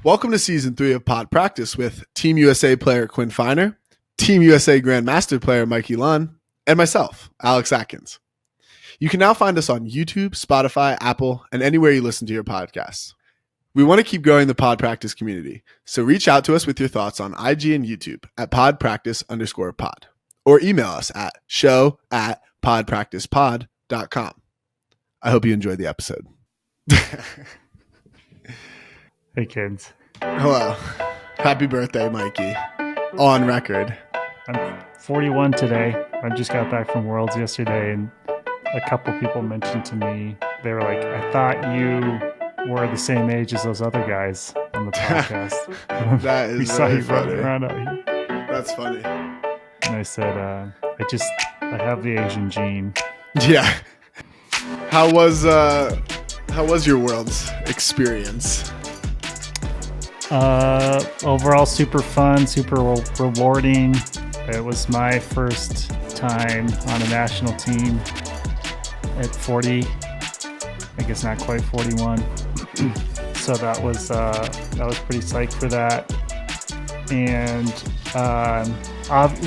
Welcome to Season 3 of Pod Practice with Team USA player Quinn Finer, Team USA Grandmaster player Mikey Lunn, and myself, Alex Atkins. You can now find us on YouTube, Spotify, Apple, and anywhere you listen to your podcasts. We want to keep growing the Pod Practice community, so reach out to us with your thoughts on IG and YouTube at podpractice_pod, or email us at show@podpracticepod.com. I hope you enjoyed the episode. Hey kids. Hello. Happy birthday, Mikey. On record. I'm 41 today. I just got back from Worlds yesterday, and a couple people mentioned to me, they were like, I thought you were the same age as those other guys on the podcast. That is we saw really you funny. running around out here. That's funny. And I said, I have the Asian gene. Yeah. How was your Worlds experience? Overall super fun, super rewarding. It was my first time on a national team at 40. I guess not quite 41. So that was pretty psyched for that. And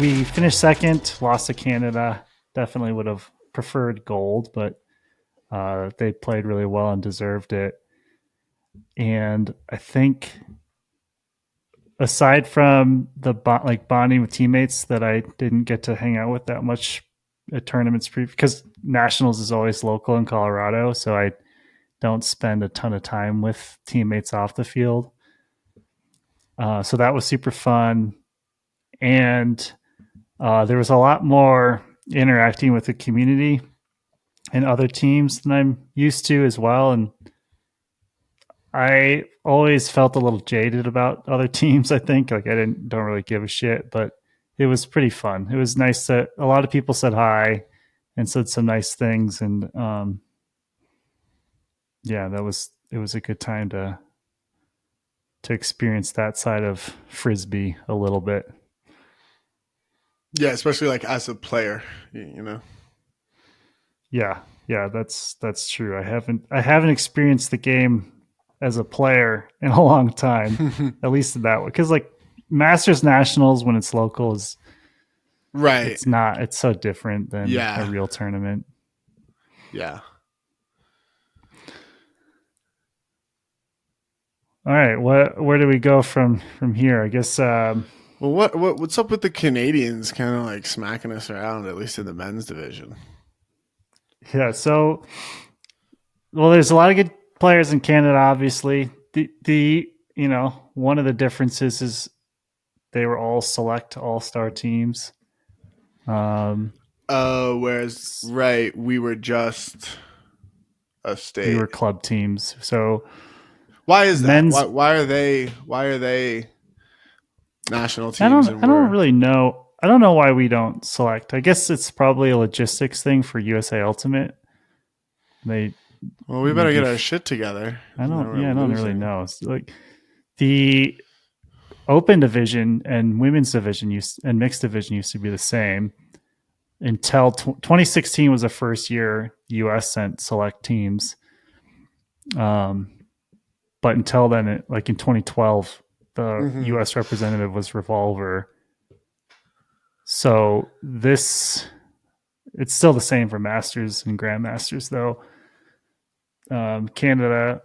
we finished second, lost to Canada. Definitely would have preferred gold, but they played really well and deserved it. And I think, aside from the bonding with teammates that I didn't get to hang out with that much at tournaments, because nationals is always local in Colorado, so I don't spend a ton of time with teammates off the field. So that was super fun, and there was a lot more interacting with the community and other teams than I'm used to as well, and I always felt a little jaded about other teams. I think I don't really give a shit, but it was pretty fun. It was nice that a lot of people said hi and said some nice things, and it was a good time to experience that side of Frisbee a little bit. Yeah, especially like as a player, you know. Yeah, that's true. I haven't experienced the game as a player in a long time, at least in that way. Because like Masters Nationals, when it's local, is right. It's so different than a real tournament. Yeah. All right, where do we go from here? I guess. Well, what's up with the Canadians kind of like smacking us around, at least in the men's division? Yeah. So, there's a lot of good players in Canada, obviously. The one of the differences is they were all select all-star teams. Whereas we were just a state. We were club teams. So why is that? Why are they national teams? I don't really know. I don't know why we don't select. I guess it's probably a logistics thing for USA Ultimate. We better get our shit together. I don't really know. It's like the open division and women's division and mixed division used to be the same until 2016 was the first year the US sent select teams. But until then, like in 2012, the US representative was Revolver. So it's still the same for Masters and Grandmasters, though. Canada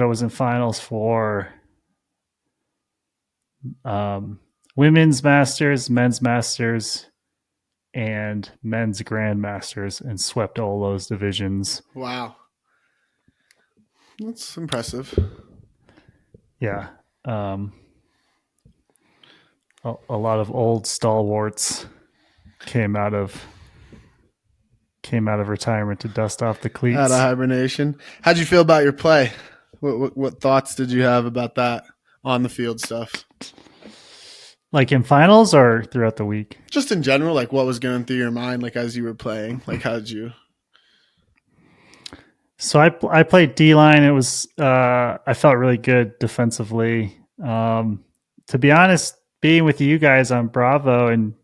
was in finals for women's Masters, men's Masters, and men's Grandmasters, and swept all those divisions. Wow, that's impressive. Yeah, a lot of old stalwarts came out of retirement to dust off the cleats. Out of hibernation. How'd you feel about your play? What thoughts did you have about that on the field stuff? Like in finals or throughout the week? Just in general, like what was going through your mind, like as you were playing? Like how did you? So I played D-line. It was I felt really good defensively. To be honest, being with you guys on Bravo and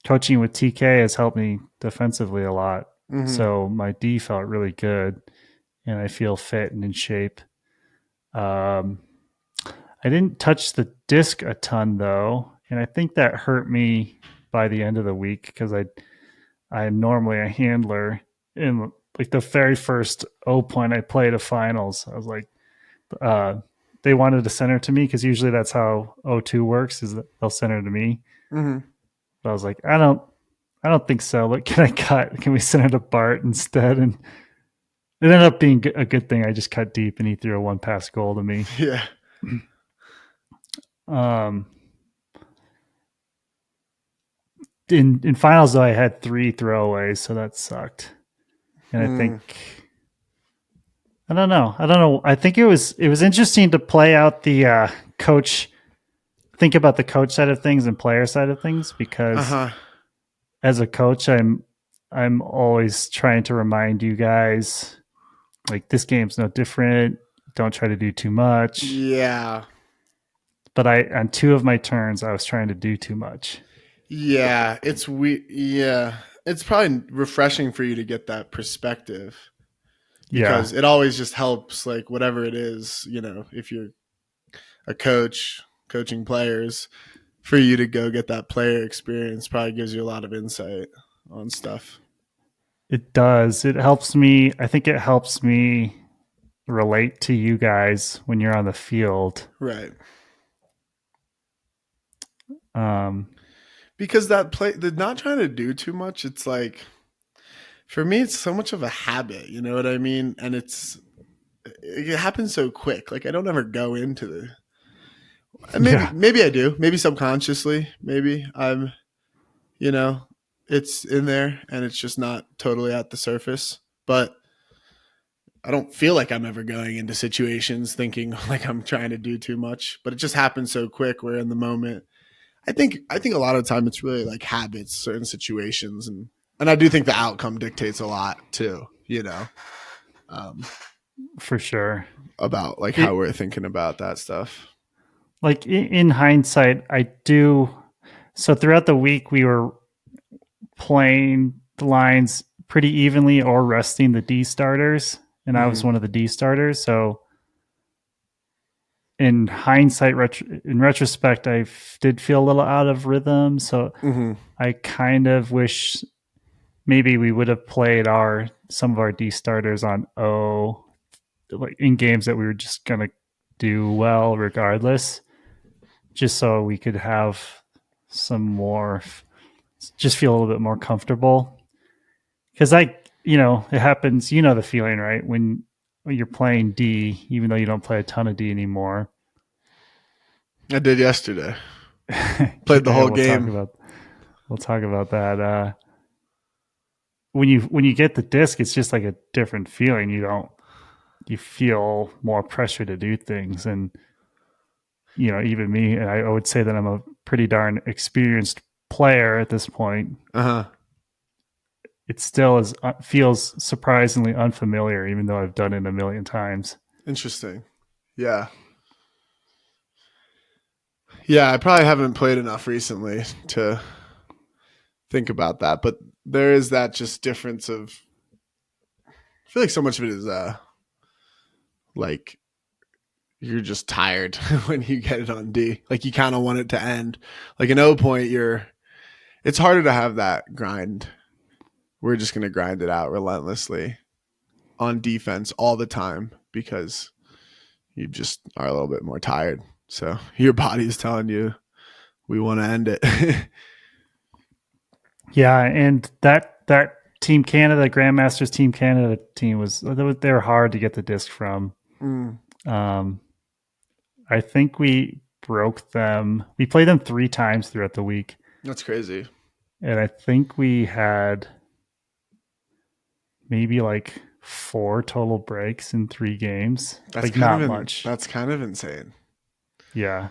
coaching with TK has helped me defensively a lot. So my D felt really good, and I feel fit and in shape. I didn't touch the disc a ton though, and I think that hurt me by the end of the week because I'm normally a handler. In like the very first O point I played a finals, I was like, they wanted to send it to me because usually that's how O2 works, is that they'll send it to me. Mm-hmm. But I was like, I don't think so. What can I cut? Can we send it to Bart instead? And it ended up being a good thing. I just cut deep and he threw a 1-pass goal to me. Yeah. In finals though, I had 3 throwaways, so that sucked. And I think I don't know. I think it was interesting to play out the coach, think about the coach side of things and player side of things, because as a coach, I'm always trying to remind you guys, like, this game's no different. Don't try to do too much. Yeah. But on 2 of my turns, I was trying to do too much. Yeah, it's it's probably refreshing for you to get that perspective, because it always just helps, like, whatever it is, if you're a coach coaching players, for you to go get that player experience probably gives you a lot of insight on stuff. It does. It helps me. I think it helps me relate to you guys when you're on the field. Right. Because the not trying to do too much, it's like, for me, it's so much of a habit, you know what I mean? And it happens so quick. Like, I don't ever go into maybe I do, maybe subconsciously, maybe I'm, it's in there and it's just not totally at the surface, but I don't feel like I'm ever going into situations thinking like I'm trying to do too much, but it just happens so quick. We're in the moment. I think a lot of the time it's really like habits, certain situations, and I do think the outcome dictates a lot too, for sure, about like how we're thinking about that stuff. Like, in hindsight, I do. So throughout the week, we were playing the lines pretty evenly or resting the D starters, and I was one of the D starters. So in hindsight, in retrospect, I did feel a little out of rhythm. So I kind of wish maybe we would have played some of our D starters on O, like in games that we were just gonna do well regardless, just so we could have some more, just feel a little bit more comfortable. Because it happens. You know the feeling, right? When you're playing D, even though you don't play a ton of D anymore. I did yesterday. Played the whole game. We'll talk about that. When you get the disc, it's just like a different feeling. You feel more pressure to do things, and even me, and I would say that I'm a pretty darn experienced player at this point. It still feels surprisingly unfamiliar, even though I've done it a million times. Interesting. Yeah. Yeah, I probably haven't played enough recently to think about that, but there is that just difference of, I feel like so much of it is like, you're just tired when you get it on D. Like, you kind of want it to end. Like an O point, it's harder to have that grind. We're just going to grind it out relentlessly on defense all the time because you just are a little bit more tired. So your body's telling you, we want to end it. Yeah, and that Team Canada, Grandmasters Team Canada team they were hard to get the disc from. I think we broke them. We played them 3 times throughout the week. That's crazy. And I think we had maybe like 4 total breaks in 3 games. That's like not much. That's kind of insane. Yeah.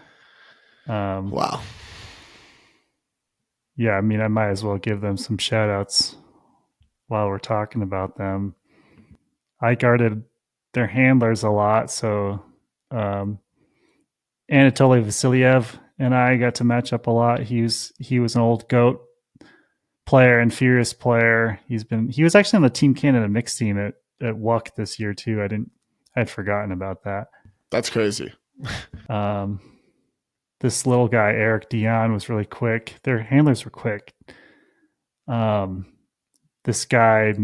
Wow. Yeah, I mean, I might as well give them some shout outs while we're talking about them. I guarded their handlers a lot, so Anatoly Vasilyev and I got to match up a lot. He was an old GOAT player and furious player. He was actually on the Team Canada mixed team at WUC this year too. I had forgotten about that. That's crazy. This little guy, Eric Dion, was really quick. Their handlers were quick. This guy,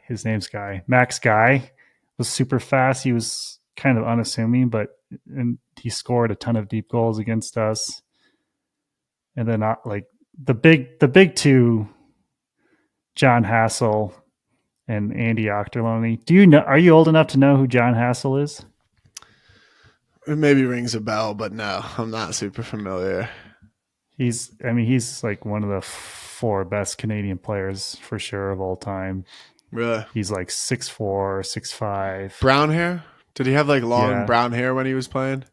his name's Guy. Max Guy was super fast. He was kind of unassuming, and he scored a ton of deep goals against us. And then like the big two, John Hassel and Andy Ochterlony. Are you old enough to know who John Hassel is? It maybe rings a bell, but no, I'm not super familiar. He's like one of the 4 best Canadian players for sure of all time. Really? He's like 6'4", 6'5". Brown hair? Did he have like long brown hair when he was playing?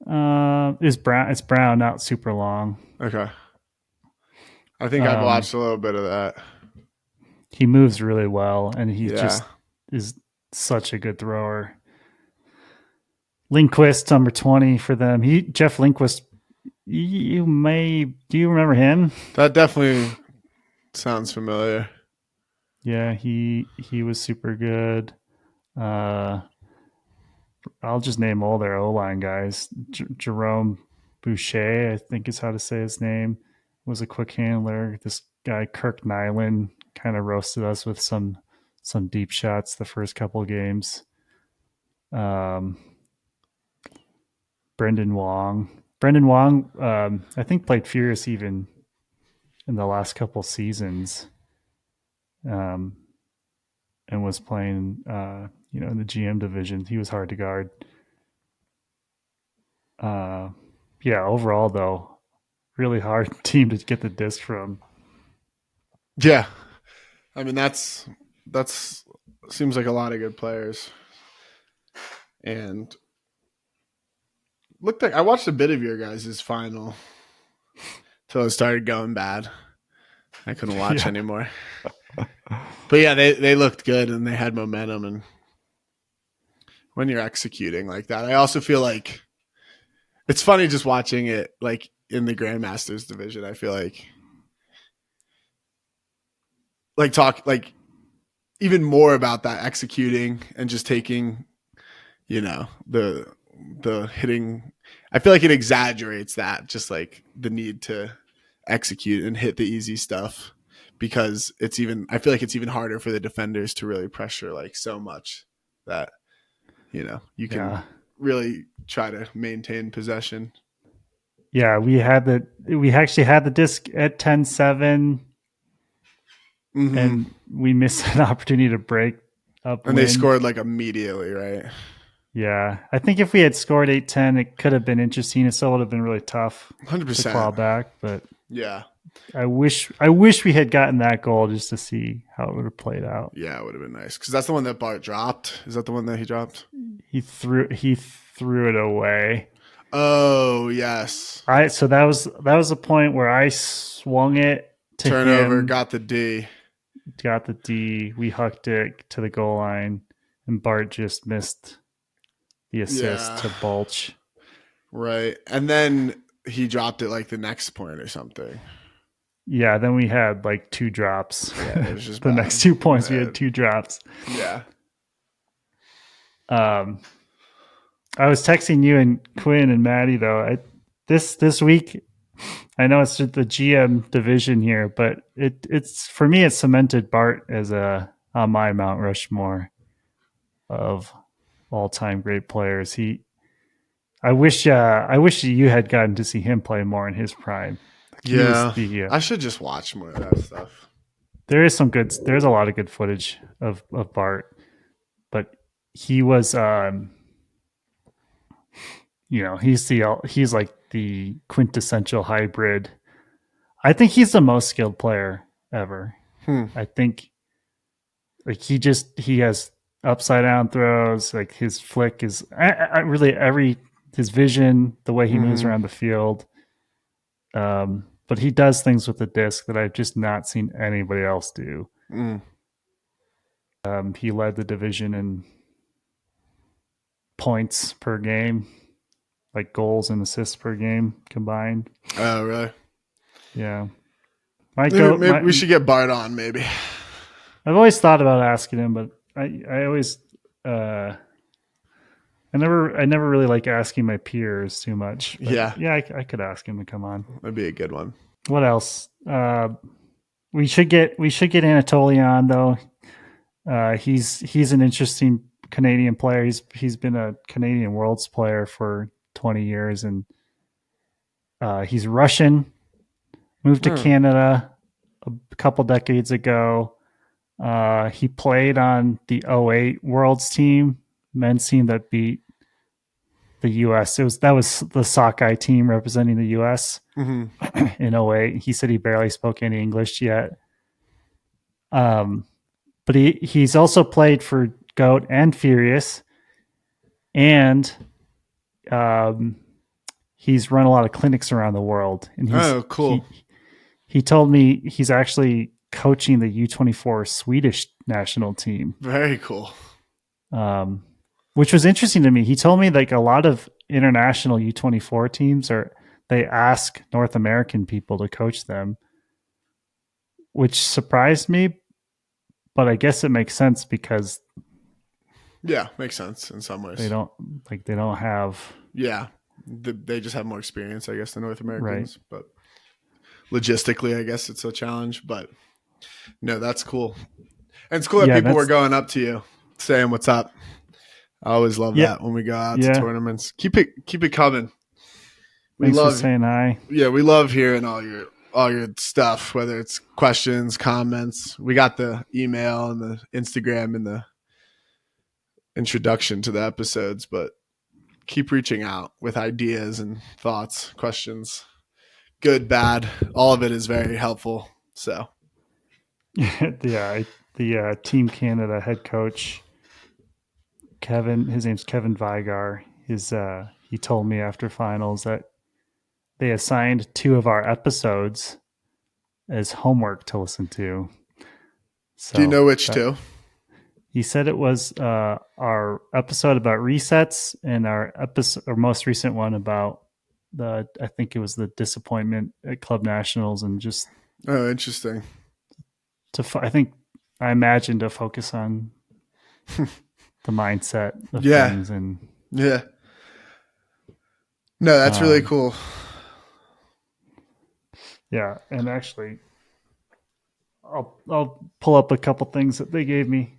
It's brown, not super long. Okay. I think I've watched a little bit of that. He moves really well, and he just is such a good thrower. Lindquist, number 20 for them. Jeff Lindquist. Do you remember him? That definitely sounds familiar. Yeah, he was super good. I'll just name all their O-line guys. Jerome Boucher, I think is how to say his name, was a quick handler. This guy, Kirk Nyland, kind of roasted us with some deep shots the first couple of games. Brendan Wong, I think played Furious even in the last couple seasons, and was playing, in the GM division. He was hard to guard. Overall though, really hard team to get the disc from. Yeah, I mean that's seems like a lot of good players, and. Looked like I watched a bit of your guys' final till it started going bad. I couldn't watch anymore. But yeah, they looked good and they had momentum. And when you're executing like that, I also feel like it's funny just watching it like in the Grandmasters division. I feel like even more about that executing and just taking, the hitting. I feel like it exaggerates that, just like the need to execute and hit the easy stuff, because I feel like it's even harder for the defenders to really pressure like so much that you can really try to maintain possession. Yeah, we actually had the disc at 10-7, and we missed an opportunity to break up. And they scored like immediately, right? Yeah, I think if we had scored 8-10, it could have been interesting. It still would have been really tough 100% to claw back. But yeah, I wish we had gotten that goal just to see how it would have played out. Yeah, it would have been nice, because that's the one that Bart dropped. Is that the one that he dropped? He threw it away. Oh yes. So that was the point where I swung it to turnover, him, got the D. We hucked it to the goal line, and Bart just missed the assist to Bulch. Right. And then he dropped it like the next point or something. Yeah, then we had like 2 drops. Yeah, it was just the next 2 points we had 2 drops. Yeah. I was texting you and Quinn and Maddie though. This week, I know it's the GM division here, but it's for me it cemented Bart as on my Mount Rushmore of all-time great players. I wish you had gotten to see him play more in his prime. I should just watch more of that stuff. There's a lot of good footage of Bart, but he was he's like the quintessential hybrid. I think he's the most skilled player ever. I think like he has upside down throws. Like his flick is his vision, the way he moves around the field. But he does things with the disc that I've just not seen anybody else do. He led the division in points per game, like goals and assists per game combined. Oh, really? Yeah. Maybe we should get Bart on, maybe. I've always thought about asking him, but I always I never really like asking my peers too much. Yeah. Yeah, I could ask him to come on. That'd be a good one. What else? We should get Anatoly on though. He's an interesting Canadian player. He's been a Canadian Worlds player for 20 years, and he's Russian. Moved to Canada a couple decades ago. He played on the 08 Worlds team, men's team that beat the U.S. That was the sockeye team representing the U.S. in 08. He said he barely spoke any English yet. But he's also played for Goat and Furious, and he's run a lot of clinics around the world. And cool. He told me he's actually coaching the U24 Swedish national team. Very cool. Which was interesting to me. He told me like a lot of international U24 teams they ask North American people to coach them, which surprised me. But I guess it makes sense because makes sense in some ways. They don't have. Yeah, they just have more experience, I guess, than North Americans. Right. But logistically, I guess it's a challenge. But no, that's cool. And it's cool that people were going up to you saying what's up. I always love that when we go out to tournaments. Keep it coming. Thanks for saying hi. Yeah, we love hearing all your stuff, whether it's questions, comments. We got the email and the Instagram and the introduction to the episodes, but keep reaching out with ideas and thoughts, questions, good, bad. All of it is very helpful. So, the Team Canada head coach, Kevin, his name's Kevin Vigar. He told me after finals that they assigned 2 of our episodes as homework to listen to. So do you know which 2? He said it was our episode about resets and our most recent one about I think it was the disappointment at Club Nationals and just. Oh, interesting. I imagine to focus on the mindset of things and. Yeah. No, that's really cool. Yeah, and actually, I'll pull up a couple things that they gave me.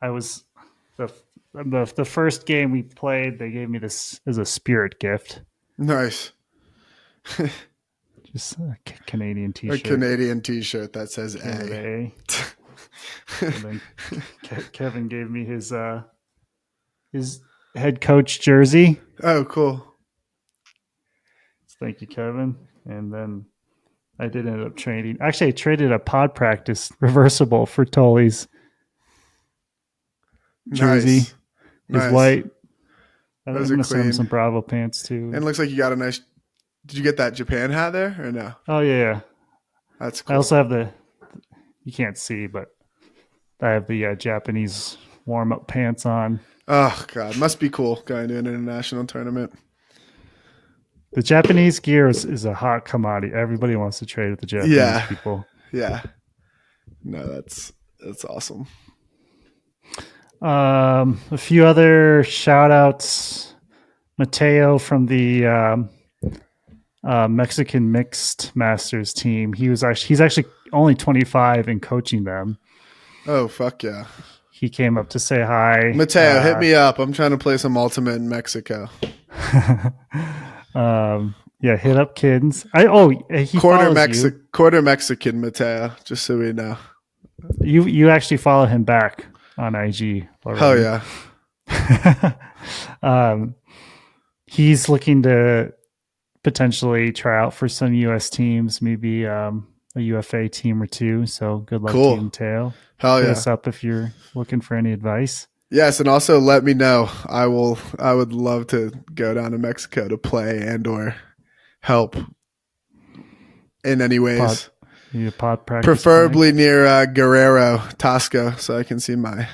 I was the first game we played. They gave me this as a spirit gift. Nice. Just a Canadian T-shirt. A Canadian T-shirt that says A. And then Kevin gave me his head coach jersey. Oh, cool. Thank you, Kevin. And then I did end up trading. Actually, I traded a pod practice reversible for Tolley's jersey. Nice. His white. I'm going to send him some Bravo pants too. And it looks like you got a nice. Did you get that Japan hat there or no? Oh yeah. That's cool. I also have you can't see, but I have the Japanese warm up pants on. Oh God, must be cool going to an international tournament. The Japanese gear is a hot commodity. Everybody wants to trade with the Japanese people. Yeah. No, that's awesome. A few other shout outs. Mateo from the Mexican mixed masters team. He's actually only 25 and coaching them. Oh, fuck yeah. He came up to say hi. Mateo, hit me up. I'm trying to play some Ultimate in Mexico. Hit up kids. He quarter Mexican Mateo, just so we know. You actually follow him back on IG already. Hell yeah. He's looking to potentially try out for some US teams, maybe a UFA team or 2. So good luck to you, Mateo. Hell yeah. Hit us up if you're looking for any advice. Yes, and also let me know. I would love to go down to Mexico to play and or help in any ways. Pod practice. Preferably near Guerrero, Tasco, so I can see my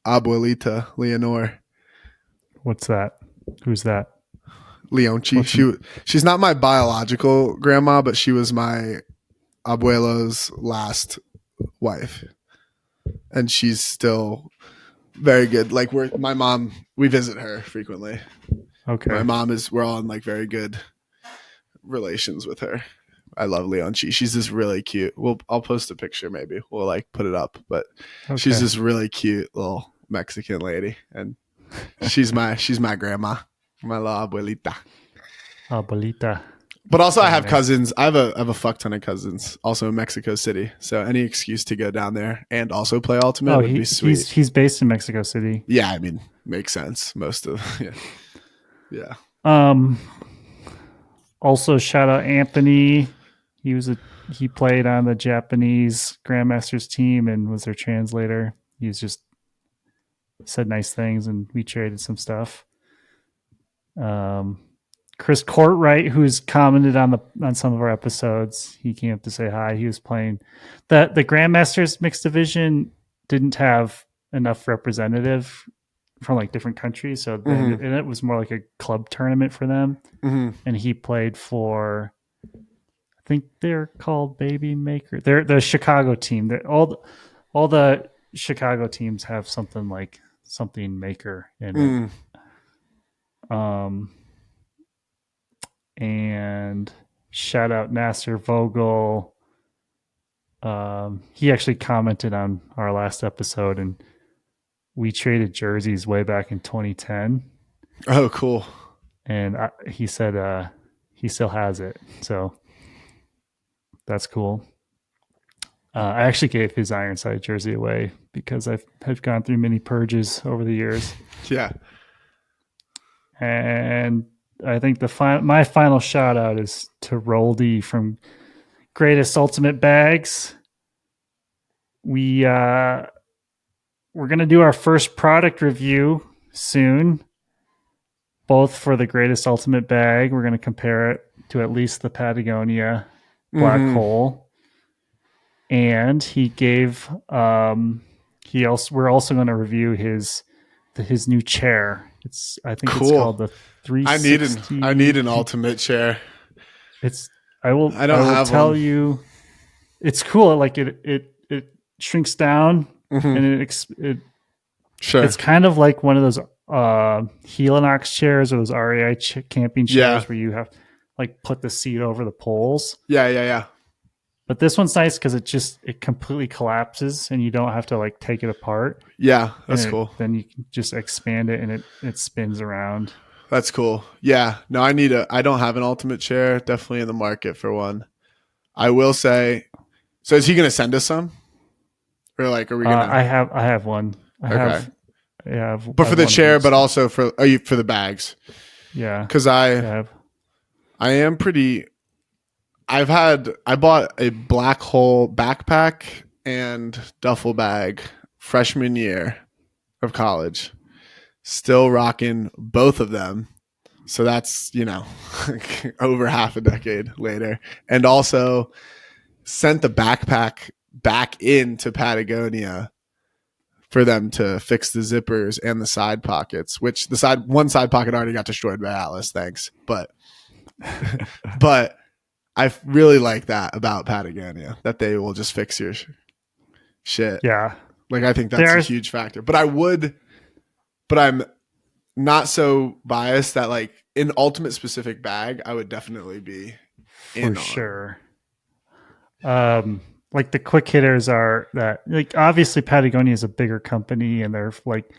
abuelita, Leonor. What's that? Who's that? Leonchi. She's not my biological grandma, but she was my abuelo's last wife. And she's still Very good. Like my mom, we visit her frequently. Okay. My mom we're all in like very good relations with her. I love Leon. She's just really cute. I'll post a picture maybe. We'll like put it up, but she's this really cute little Mexican lady, and she's my grandma, my la abuelita. Abuelita. But also I have cousins. I have a fuck ton of cousins also in Mexico City. So any excuse to go down there and also play Ultimate would be sweet. He's based in Mexico City. Yeah, I mean, makes sense. Most of yeah. Also shout out Anthony. He played on the Japanese Grandmasters team and was their translator. He's just said nice things and we traded some stuff. Chris Courtwright, who's commented on some of our episodes, he came up to say hi. He was playing the Grandmasters mixed division didn't have enough representative from like different countries, so and it was more like a club tournament for them. And he played for, I think they're called Baby Maker. They're the Chicago team. All the Chicago teams have something maker in it. And shout out Nasser Vogel. He actually commented on our last episode, and we traded jerseys way back in 2010. Oh, cool. And he said he still has it. So that's cool. I actually gave his Ironside jersey away because I've gone through many purges over the years. Yeah. And I think my final shout out is to Roldy from Greatest Ultimate Bags. We're going to do our first product review soon, both for the Greatest Ultimate Bag. We're going to compare it to at least the Patagonia Black Hole. And he gave we're also going to review his new chair. I think cool. It's called the 360. I need an ultimate chair. I will tell one. You it's cool. Like it shrinks down and it's kind of like one of those Helinox chairs or those REI camping chairs where you have like put the seat over the poles. Yeah. But this one's nice because it completely collapses and you don't have to like take it apart. Yeah, that's cool. Then you can just expand it and it spins around. That's cool. Yeah. No, I don't have an ultimate chair. Definitely in the market for one. I will say, so is he going to send us some? Or like, are we going to? I have one. But for the chair, but also for the bags. Yeah. Because I am pretty. I bought a Black Hole backpack and duffel bag freshman year of college. Still rocking both of them. So that's, over half a decade later. And also sent the backpack back into Patagonia for them to fix the zippers and the side pockets, which one side pocket already got destroyed by Atlas, thanks. But I really like that about Patagonia, that they will just fix your shit. Yeah. Like, I think that's a huge factor. But I'm not so biased that, like, in ultimate specific bag, I would definitely be in for sure. Like, the quick hitters are that, like, obviously Patagonia is a bigger company, and they're, like,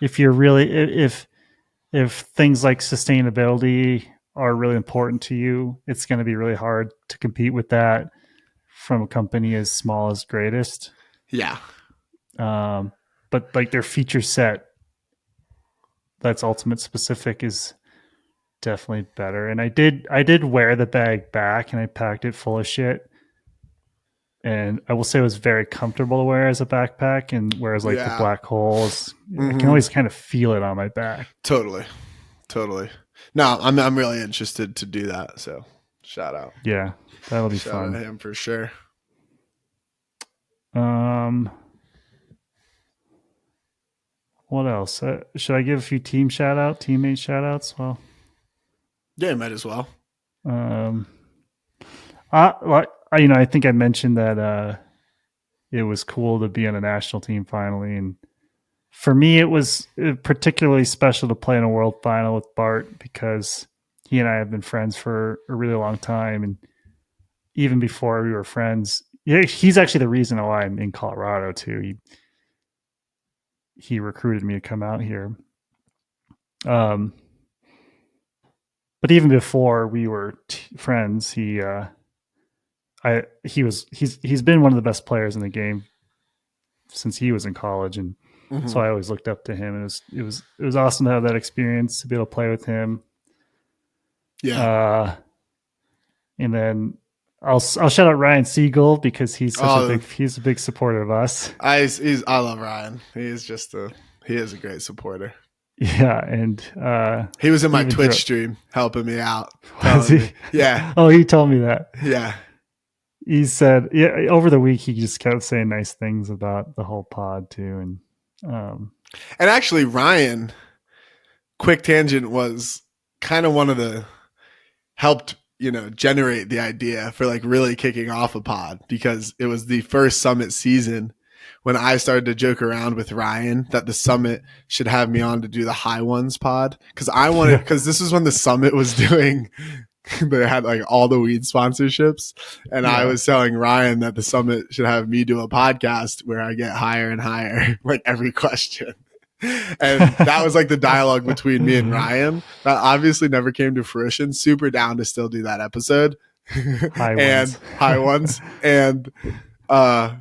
if things like sustainability are really important to you, it's going to be really hard to compete with that from a company as small as Greatest. Yeah. But like their feature set that's ultimate specific is definitely better. And I did wear the bag back and I packed it full of shit. And I will say it was very comfortable to wear as a backpack, and whereas like the Black Holes, I can always kind of feel it on my back. Totally. No, I'm really interested to do that. So shout out. Yeah, that'll be shout fun. Out to him for sure. What else? Should I give a few teammate shout outs? Well, yeah, you might as well. I think I mentioned that it was cool to be on a national team finally, and For me, it was particularly special to play in a world final with Bart because he and I have been friends for a really long time. And even before we were friends, he's actually the reason why I'm in Colorado too. He recruited me to come out here. But even before we were friends, he's been one of the best players in the game since he was in college, and so I always looked up to him. And it was awesome to have that experience, to be able to play with him. Yeah. And then I'll shout out Ryan Siegel because he's a big supporter of us. I love Ryan. He is a great supporter. Yeah, and he was in my Twitch stream helping me out. Yeah. Oh, he told me that. Yeah. He said, over the week he just kept saying nice things about the whole pod too, and actually Ryan, quick tangent, was kind of one of the helped generate the idea for like really kicking off a pod, because it was the first Summit season when I started to joke around with Ryan that the Summit should have me on to do the High Ones pod, because this was when the Summit was doing they had like all the weed sponsorships, and I was telling Ryan that the Summit should have me do a podcast where I get higher and higher like every question. And that was like the dialogue between me and Ryan. That obviously never came to fruition. Super down to still do that episode. High ones. And but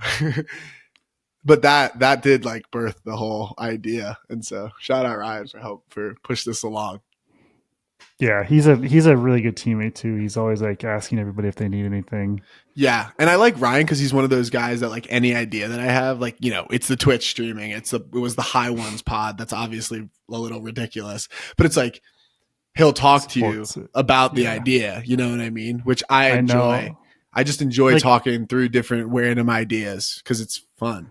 that did like birth the whole idea. And so shout out Ryan for push this along. Yeah, he's a really good teammate too. He's always like asking everybody if they need anything. Yeah, and I like Ryan because he's one of those guys that like any idea that I have, like it's the Twitch streaming, it was the High Ones pod. That's obviously a little ridiculous, but it's like he'll talk to you about the idea. You know what I mean? Which I enjoy. I just enjoy like, talking through different random ideas because it's fun.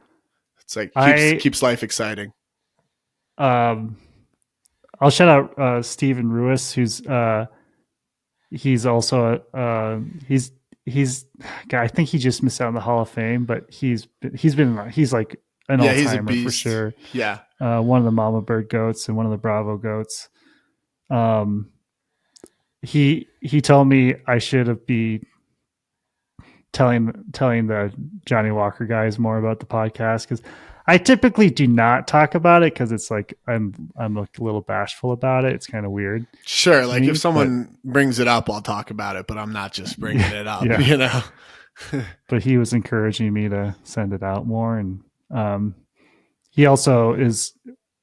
It's like keeps life exciting. I'll shout out Steven Ruiz, who's he's also I think he just missed out on the Hall of Fame, but he's like an all-timer for sure. Yeah. One of the Mamabird goats and one of the Bravo goats. He told me I should be telling the Johnny Walker guys more about the podcast, because I typically do not talk about it because it's like I'm a little bashful about it. It's kind of weird. Sure, like if someone brings it up, I'll talk about it, but I'm not just bringing it up, But he was encouraging me to send it out more, and he also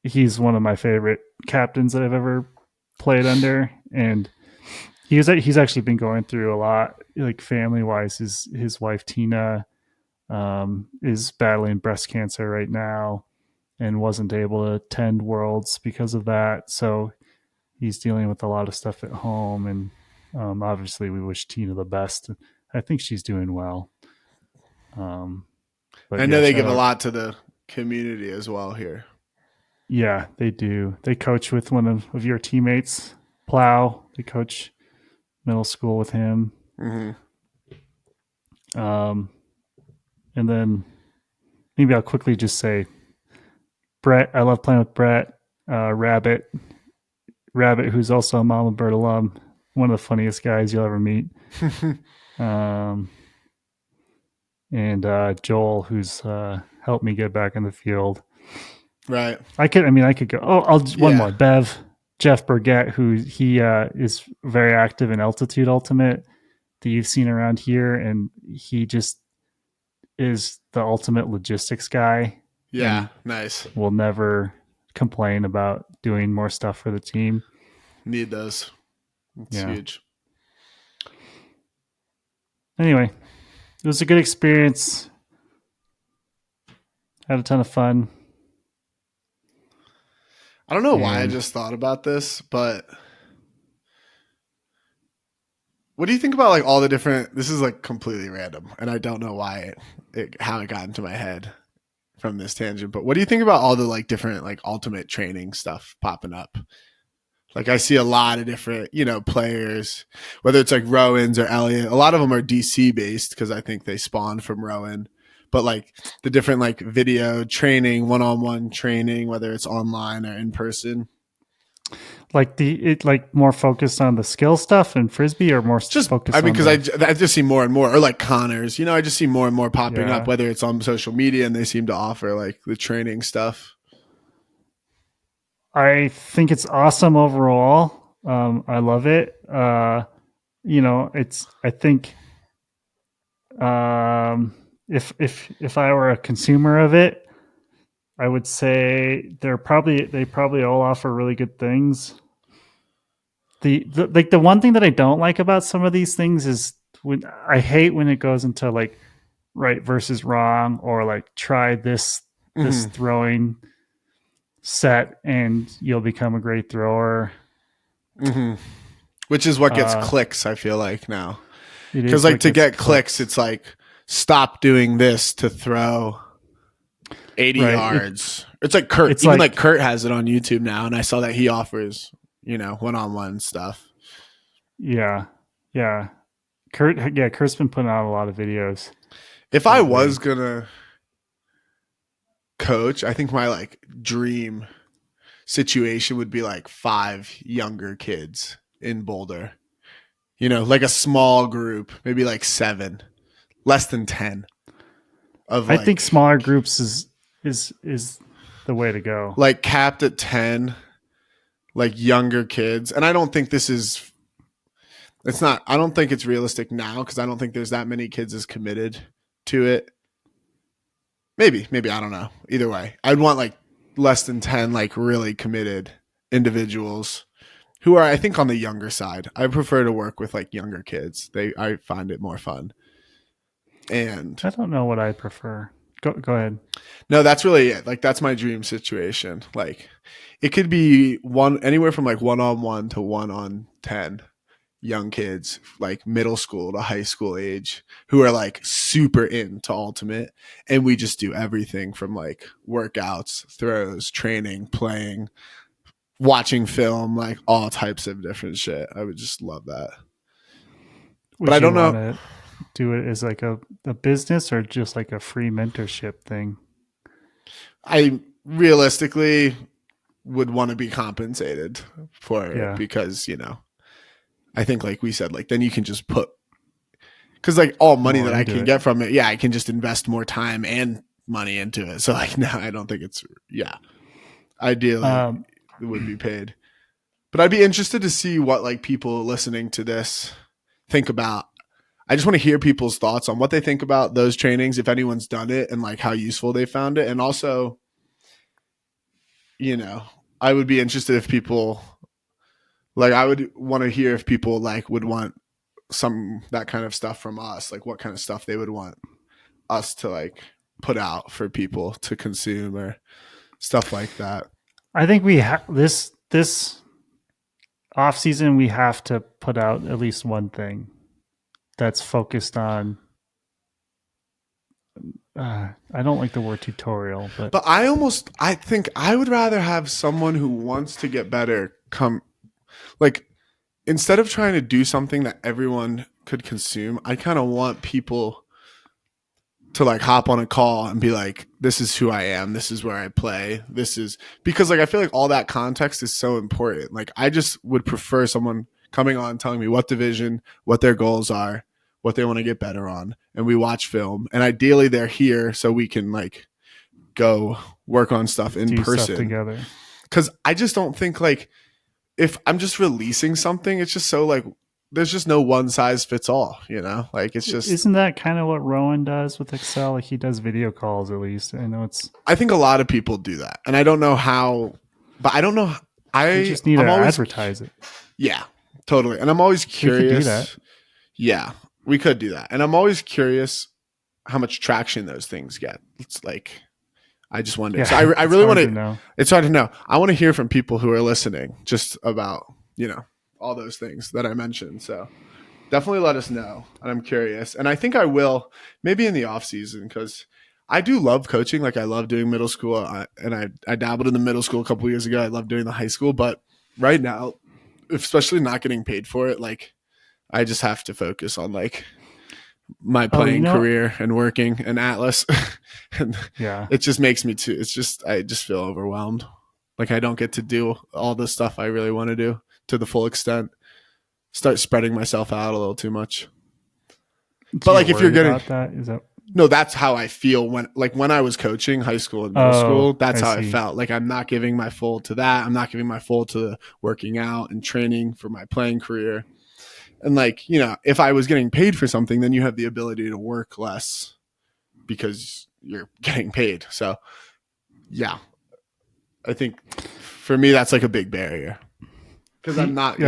he's one of my favorite captains that I've ever played under, and he's actually been going through a lot, like family wise. His wife Tina is battling breast cancer right now and wasn't able to attend Worlds because of that. So he's dealing with a lot of stuff at home, and obviously we wish Tina the best. I think she's doing well. But I know they give a lot to the community as well here. Yeah, they do. They coach with one of your teammates, Plow. They coach middle school with him. Mm-hmm. And then maybe I'll quickly just say Brett. I love playing with Brett. Rabbit, who's also a Mamabird alum. One of the funniest guys you'll ever meet. And Joel, who's helped me get back in the field. Right. I could go. One more. Jeff Burgett, who he is very active in Altitude Ultimate that you've seen around here, and he just is the ultimate logistics guy. Yeah, nice. Will never complain about doing more stuff for the team. Need those. It's huge. Anyway, it was a good experience. Had a ton of fun. I don't know why I just thought about this, but what do you think about like all the different, this is like completely random and I don't know why how it got into my head from this tangent, but what do you think about all the like different like ultimate training stuff popping up? Like I see a lot of different, players, whether it's like Rowans or Elliott. A lot of them are DC based because I think they spawned from Rowan, but like the different like video training, one-on-one training, whether it's online or in person. Like more focused on the skill stuff in Frisbee, or more Just, focused I mean, on because I just see more and more, or like Connors, I just see more and more popping up, whether it's on social media and they seem to offer like the training stuff. I think it's awesome overall. I love it. I think if I were a consumer of it, I would say they probably all offer really good things. The one thing that I don't like about some of these things is when I hate when it goes into like right versus wrong, or like try this throwing set and you'll become a great thrower. Which is what gets clicks, I feel like now. Because like to get clicks, it's like stop doing this to throw 80 yards. It's like Kurt. It's even like Kurt has it on YouTube now, and I saw that he offers, one-on-one stuff. Yeah. Kurt's been putting out a lot of videos. If I was gonna coach, I think my like dream situation would be like 5 younger kids in Boulder. Like a small group, maybe like 7, less than 10. I think smaller groups is the way to go. Like capped at 10, like younger kids. And I don't think I don't think it's realistic now, because I don't think there's that many kids as committed to it. Maybe, I don't know. Either way, I'd want like less than 10, like really committed individuals who are, I think, on the younger side. I prefer to work with like younger kids. I find it more fun. And I don't know what I prefer. Go ahead. No, that's really it. Like that's my dream situation. Like it could be anywhere from like 1-on-1 to 1-on-10 young kids, like middle school to high school age, who are like super into ultimate, and we just do everything from like workouts, throws, training, playing, watching film, like all types of different shit. I would just love that. But I don't know. Do it as like a business, or just like a free mentorship thing? I realistically would want to be compensated for it, because I think, like we said, like then you can just put, because like all money that I can get from it, I can just invest more time and money into it. So like, no, I don't think it's, ideally it would be paid. But I'd be interested to see what like people listening to this think about. I just want to hear people's thoughts on what they think about those trainings, if anyone's done it, and like how useful they found it. And also, I would be interested if people, like, I would want to hear if people like would want that kind of stuff from us, like what kind of stuff they would want us to like put out for people to consume or stuff like that. I think we have this off season, we have to put out at least one thing that's focused on, I don't like the word tutorial, but I think I would rather have someone who wants to get better come, like, instead of trying to do something that everyone could consume, I kind of want people to like hop on a call and be like, this is who I am. This is where I play. This is because like, I feel like all that context is so important. Like I just would prefer someone coming on, telling me what division, what their goals are, what they want to get better on. And we watch film, and ideally they're here so we can like go work on stuff in person stuff together. Cause I just don't think like, if I'm just releasing something, it's just so like, there's just no one size fits all, like it's just, isn't that kind of what Rowan does with Excel? Like he does video calls, at least. I think a lot of people do that, and I don't know how, but I don't know. I just need to advertise it. Yeah, totally. And I'm always curious. We could do that. Yeah, we could do that. And I'm always curious how much traction those things get. It's like, I just wonder. So I really want to know. It's hard to know. I want to hear from people who are listening just about, all those things that I mentioned. So definitely let us know. And I'm curious. And I think I will maybe in the off season, because I do love coaching. Like I love doing middle school, and I dabbled in the middle school a couple of years ago. I love doing the high school, but right now, especially not getting paid for it, like I just have to focus on like my playing career and working in Atlas. And yeah, it just makes me too. I just feel overwhelmed. Like I don't get to do all the stuff I really want to do to the full extent. Start spreading myself out a little too much. But like if you're getting that, is that no, that's how I feel when I was coaching high school and middle school. That's how I felt. Like I'm not giving my full to that. I'm not giving my full to working out and training for my playing career. And like, you know, if I was getting paid for something, then you have the ability to work less because you're getting paid. So yeah, I think for me, that's like a big barrier because I'm not.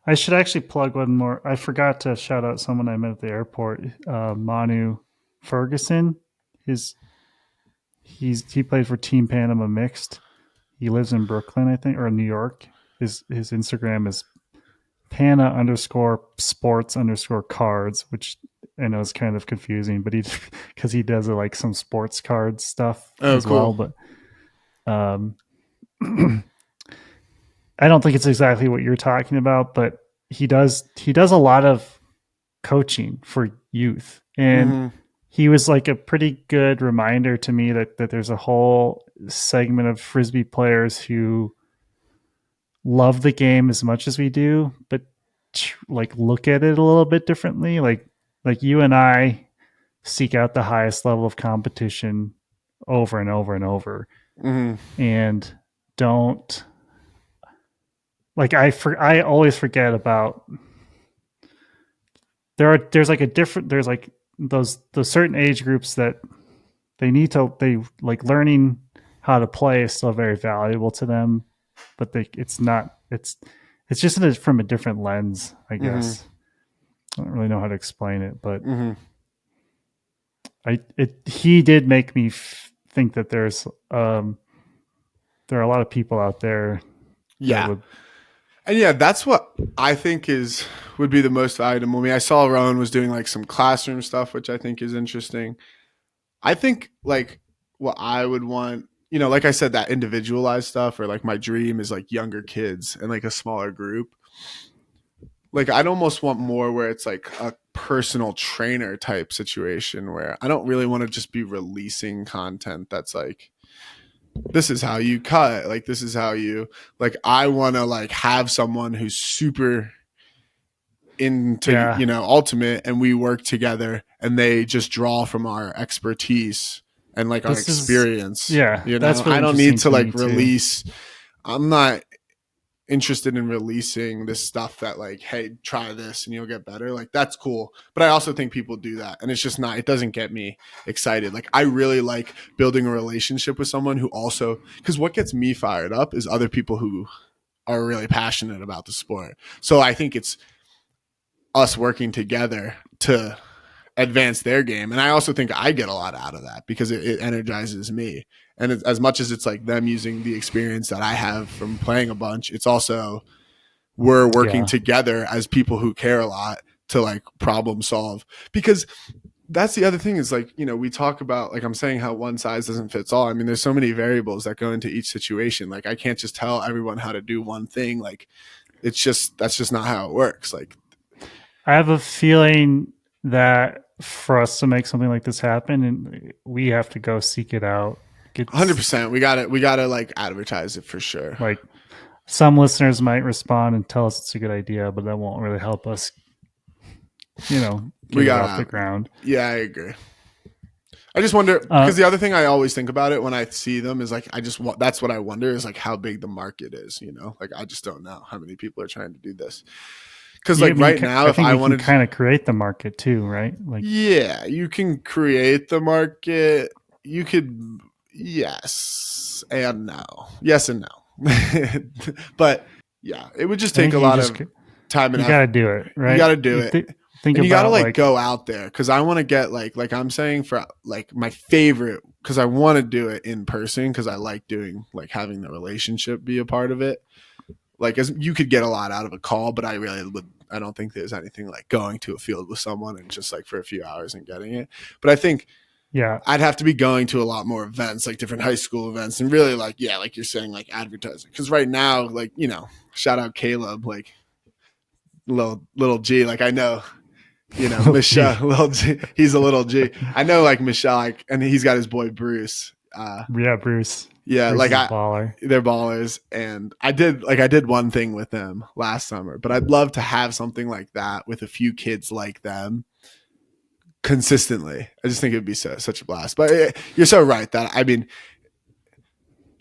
I should actually plug one more. I forgot to shout out someone I met at the airport, Manu Ferguson. He played for Team Panama Mixed. He lives in Brooklyn, I think, or New York. His Instagram is Pana_sports_cards, which I know is kind of confusing, but because he does like some sports card stuff as well. But I don't think it's exactly what you're talking about, but he does a lot of coaching for youth, and he was like a pretty good reminder to me that there's a whole segment of Frisbee players who love the game as much as we do, but like look at it a little bit differently. Like you and I seek out the highest level of competition over and over and over, and don't like I always forget about there's like those certain age groups that they like learning how to play is still very valuable to them, but it's just from a different lens, I guess. I don't really know how to explain it, but he did make me think that there are a lot of people out there. Yeah. And yeah, that's what I think would be the most valuable to me. I saw Rowan was doing like some classroom stuff, which I think is interesting. I think like what I would want, you know, like I said, that individualized stuff, or like my dream is like younger kids and like a smaller group. Like I'd almost want more where it's like a personal trainer type situation where I don't really want to just be releasing content that's like, this is how you cut, like this is how you, like I want to like have someone who's super into you know, ultimate, and we work together and they just draw from our expertise and like our experience. You know, really I don't need to like release too. I'm not interested in releasing this stuff that like, hey, try this and you'll get better. Like that's cool. But I also think people do that, and it's just not, it doesn't get me excited. Like I really like building a relationship with someone who also, because what gets me fired up is other people who are really passionate about the sport. So I think it's us working together to advance their game. And I also think I get a lot out of that because it energizes me. And as much as it's like them using the experience that I have from playing a bunch, it's also we're working together as people who care a lot to like problem solve. Because that's the other thing is like, you know, we talk about, like I'm saying, how one size doesn't fit all. I mean, there's so many variables that go into each situation. Like I can't just tell everyone how to do one thing. Like that's just not how it works. Like I have a feeling that for us to make something like this happen, and we have to go seek it out. 100%. We got to like advertise it for sure. Like some listeners might respond and tell us it's a good idea, but that won't really help us, you know, get it off the ground. Yeah, I agree. I just wonder, because the other thing I always think about it when I see them is like, that's what I wonder is like how big the market is, you know, like I just don't know how many people are trying to do this. Because like right now, if I wanted to kind of create the market too, right? Like, yeah, you can create the market. You could, yes and no, yes and no, but yeah, it would just take a lot of time and effort. You got to do it, right? You got to do it. And you got to like go out there, because I want to get like I'm saying, for like my favorite, because I want to do it in person, because I like doing like having the relationship be a part of it. Like as you could get a lot out of a call, but I don't think there's anything like going to a field with someone and just like for a few hours and getting it. But I think, yeah, I'd have to be going to a lot more events, like different high school events, and really like, yeah, like you're saying, like advertising. Because right now, like, you know, shout out Caleb, like little G, like I know You know, Michelle, little G, he's a little G. I know, like Michelle, like, and he's got his boy Bruce. Yeah, Bruce. Yeah, Bruce like is a baller. they're ballers, and I did one thing with them last summer, but I'd love to have something like that with a few kids like them consistently. I just think it'd be such a blast. But you're so right that I mean,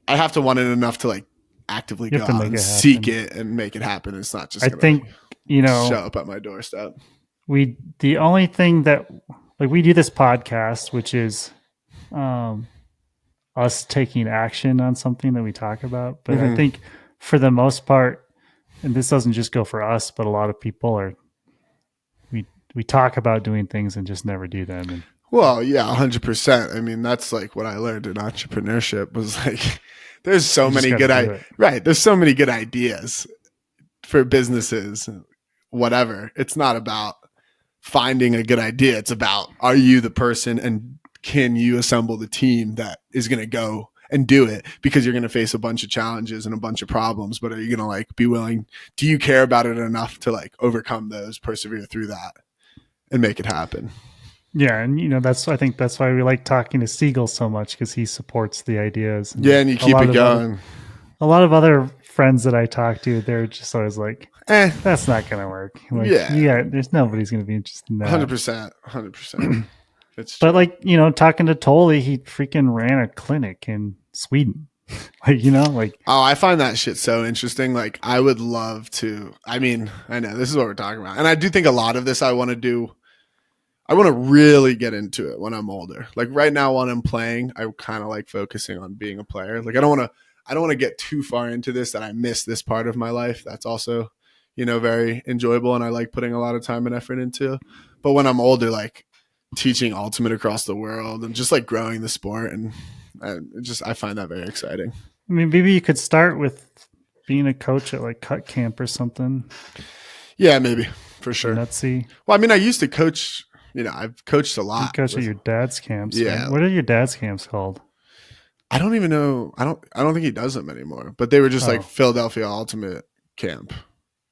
I have to want it enough to like actively go out and seek it and make it happen. It's not just I think, you know, show up at my doorstep. The only thing that like we do this podcast, which is us taking action on something that we talk about. But I think for the most part, and this doesn't just go for us, but a lot of people we talk about doing things and just never do them. And, well, yeah, 100%. I mean, that's like what I learned in entrepreneurship was like, there's so many good there's so many good ideas for businesses, whatever. It's not about finding a good idea. It's about, are you the person and can you assemble the team that is going to go and do it? Because you're going to face a bunch of challenges and a bunch of problems, but are you going to like be willing? Do you care about it enough to like overcome those, persevere through that and make it happen? Yeah. And you know, I think that's why we like talking to Siegel so much, because he supports the ideas. And you keep it going. A lot of other friends that I talk to, they're just always like, that's not going to work. Like, there's nobody's going to be interested in that. 100%. But like, you know, talking to Toly, he freaking ran a clinic in Sweden. Like, you know, like, oh, I find that shit so interesting. Like, I would love to. I mean, I know this is what we're talking about, and I do think a lot of this I want to do. I want to really get into it when I'm older. Like right now, when I'm playing, I kind of like focusing on being a player. Like I don't want to get too far into this that I miss this part of my life. That's also, you know, very enjoyable, and I like putting a lot of time and effort into. But when I'm older, like teaching ultimate across the world and just like growing the sport, and I find that very exciting. I mean, maybe you could start with being a coach at like Cut Camp or something. Yeah, maybe for sure. Nutsy. Well, I mean, I used to coach. You know, I've coached a lot. You coach at your dad's camps. Yeah. Right? What are your dad's camps called? I don't even know. I don't think he does them anymore. But they were just like Philadelphia Ultimate Camp,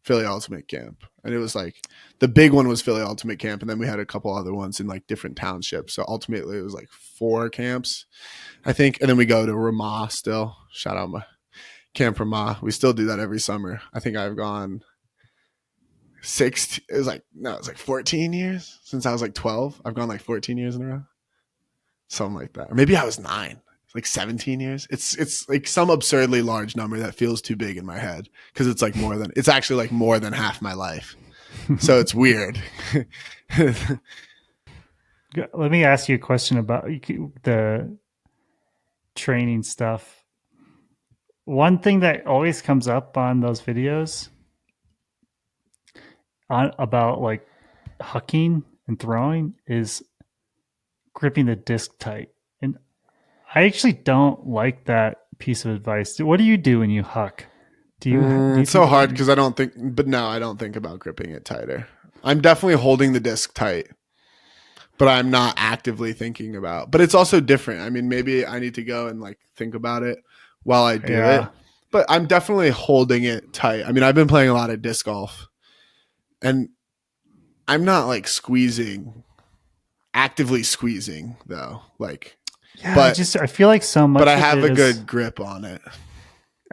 Philly Ultimate Camp, and it was like the big one was Philly Ultimate Camp, and then we had a couple other ones in like different townships. So ultimately, it was like 4 camps, I think, and then we go to Ramah still. Shout out my Camp Ramah. We still do that every summer. I think I've gone 14 years since I was like 12. I've gone like 14 years in a row, something like that. Or maybe I was 9, like 17 years. It's like some absurdly large number that feels too big in my head because it's like it's actually like more than half my life. So it's weird. Let me ask you a question about the training stuff. One thing that always comes up on those videos about like hucking and throwing is gripping the disc tight. And I actually don't like that piece of advice. What do you do when you huck? Do you it's so hard because I don't think about gripping it tighter. I'm definitely holding the disc tight, but I'm not actively thinking about. But it's also different. I mean, maybe I need to go and like think about it while I do it. But I'm definitely holding it tight. I mean, I've been playing a lot of disc golf, and I'm not like actively squeezing though. Like, but I feel like so much. But I have a good grip on it.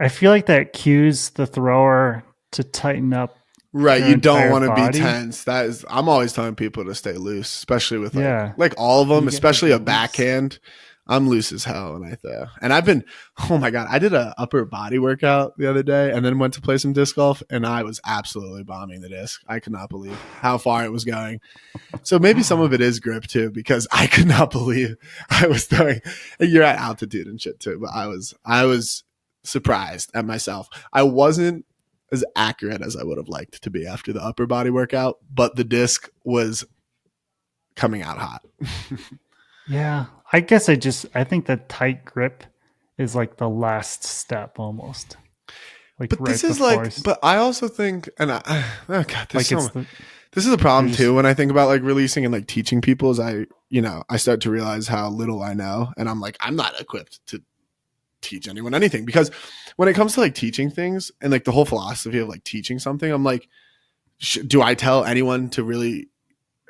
I feel like that cues the thrower to tighten up. Right, you don't want to be tense. I'm always telling people to stay loose, especially with like all of them, especially a backhand. I'm loose as hell when I throw. And I've been, oh my God, I did a upper body workout the other day and then went to play some disc golf, and I was absolutely bombing the disc. I could not believe how far it was going. So maybe some of it is grip too, because I could not believe I was throwing. You're at altitude and shit too, but I was surprised at myself. I wasn't as accurate as I would have liked to be after the upper body workout, but the disc was coming out hot. Yeah. I guess I think that tight grip is like the last step almost. Like, but this is like, but I also think, and this is a problem too when I think about like releasing and like teaching people. Is I start to realize how little I know, and I'm like, I'm not equipped to teach anyone anything, because when it comes to like teaching things and like the whole philosophy of like teaching something, I'm like, do I tell anyone to really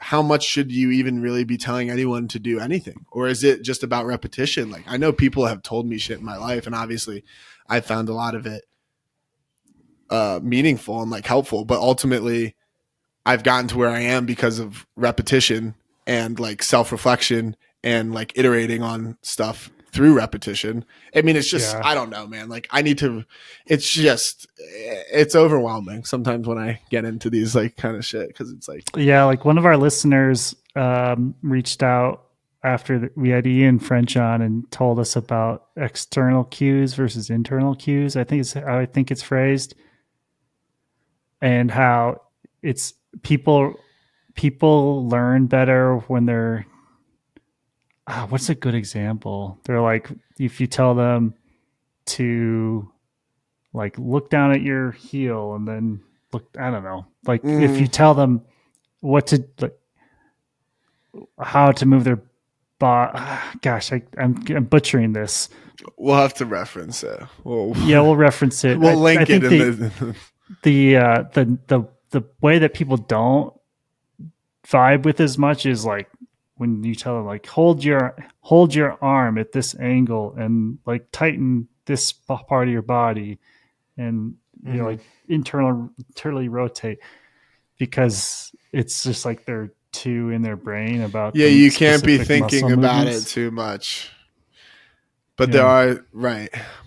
how much should you even really be telling anyone to do anything? Or is it just about repetition? Like, I know people have told me shit in my life, and obviously I found a lot of it meaningful and like helpful, but ultimately I've gotten to where I am because of repetition and like self-reflection and like iterating on stuff through repetition. I mean, it's just, I don't know, man. Like it's overwhelming sometimes when I get into these like kind of shit. Cause it's like, like one of our listeners reached out after we had Ian French on and told us about external cues versus internal cues. I think it's phrased, and how it's people learn better when they're, what's a good example? They're like, if you tell them to like look down at your heel and then look, I don't know, like if you tell them what to, like, how to move their body. Gosh, I'm butchering this. We'll have to reference it. We'll reference it. We'll link it in the way that people don't vibe with as much is like when you tell them like hold your arm at this angle and like tighten this part of your body and you know, like internally rotate, because it's just like they're too in their brain about you can't be thinking about it too much. But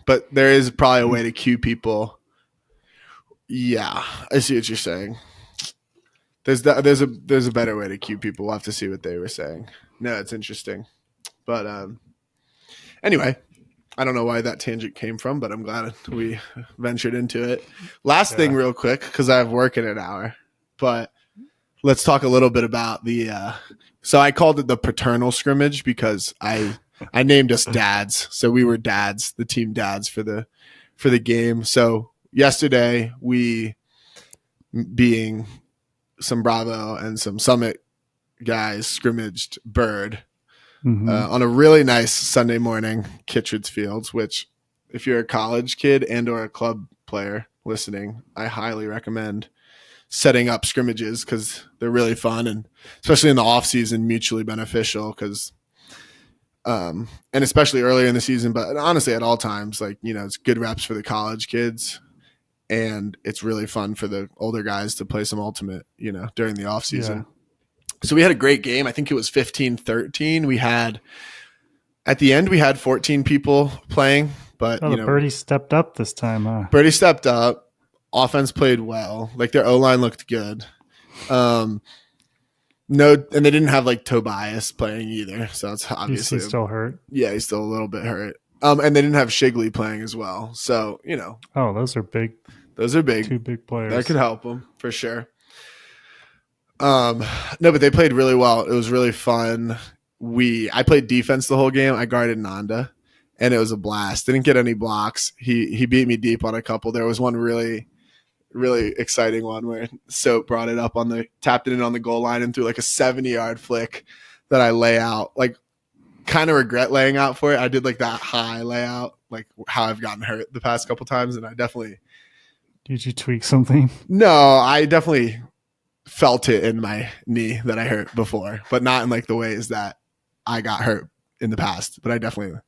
but there is probably a way to cue people. Yeah, I see what you're saying. There's a better way to cue people. We'll have to see what they were saying. No, it's interesting. But anyway, I don't know why that tangent came from, but I'm glad we ventured into it. Last thing real quick, because I have work in an hour, but let's talk a little bit about so I called it the Paternal Scrimmage because I named us dads. So we were dads, the team dads for the game. So yesterday we, being some Bravo and some Summit guys, scrimmaged Bird on a really nice Sunday morning, Kittredge Fields, which if you're a college kid and or a club player listening, I highly recommend setting up scrimmages because they're really fun, and especially in the off season, mutually beneficial because and especially earlier in the season, but honestly at all times, like, you know, it's good reps for the college kids and it's really fun for the older guys to play some ultimate, you know, during the off season. So we had a great game. I think it was 15-13. We had, at the end, we had 14 people playing, but you know, Birdie stepped up this time, huh? Birdie stepped up. Offense played well. Like their O-line looked good. And they didn't have like Tobias playing either. So it's obviously he's still hurt. Yeah, he's still a little bit hurt. And they didn't have Shigley playing as well. So, you know. Oh, those are big. Those are big. Two big players. That could help them for sure. No, but they played really well. It was really fun. I played defense the whole game. I guarded Nanda, and it was a blast. Didn't get any blocks. He beat me deep on a couple. There was one really, really exciting one where Soap brought it up tapped it in on the goal line and threw like a 70-yard flick that I lay out. Like, kind of regret laying out for it. I did like that high layout, like how I've gotten hurt the past couple times, and I definitely. Did you tweak something? No, I definitely felt it in my knee that I hurt before, but not in like the ways that I got hurt in the past. But I definitely,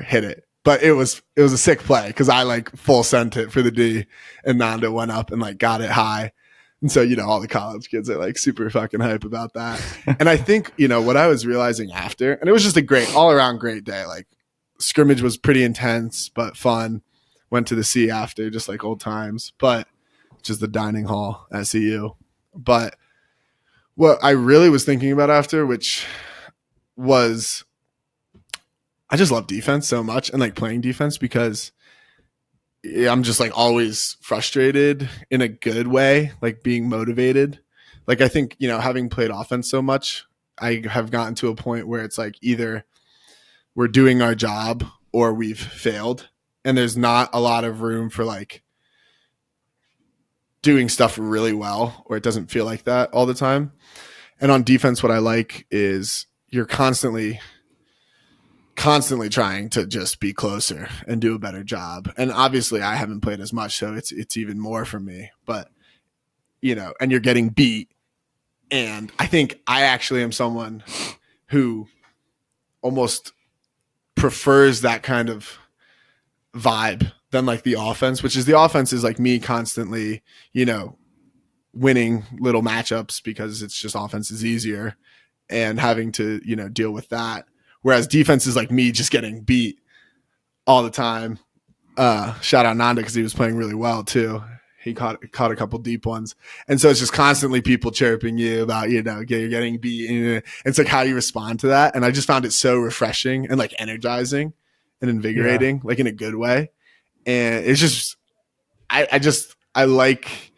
hit it. But it was a sick play because I like full sent it for the D, and Nanda went up and like got it high. And so, you know, all the college kids are like super fucking hype about that. And I think, you know, what I was realizing after, and it was just a all around great day. Like scrimmage was pretty intense, but fun. Went to the C after, just like old times, but just the dining hall at CU. But what I really was thinking about after, which was, I just love defense so much and like playing defense because I'm just like always frustrated in a good way, like being motivated. Like I think, you know, having played offense so much, I have gotten to a point where it's like either we're doing our job or we've failed. And there's not a lot of room for like doing stuff really well, or it doesn't feel like that all the time. And on defense, what I like is you're constantly trying to just be closer and do a better job. And obviously I haven't played as much, so it's even more for me, but you know, and you're getting beat And I think I actually am someone who almost prefers that kind of vibe than like the offense, which is the offense is like me constantly, winning little matchups because it's just offense is easier and having to, deal with that. Whereas defense is like me just getting beat all the time. Shout out Nanda because he was playing really well too. He caught a couple deep ones. And so it's just constantly people chirping you about, you're getting beat. And it's like how you respond to that. And I just found it so refreshing and like energizing and invigorating, like in a good way. And it's just, I like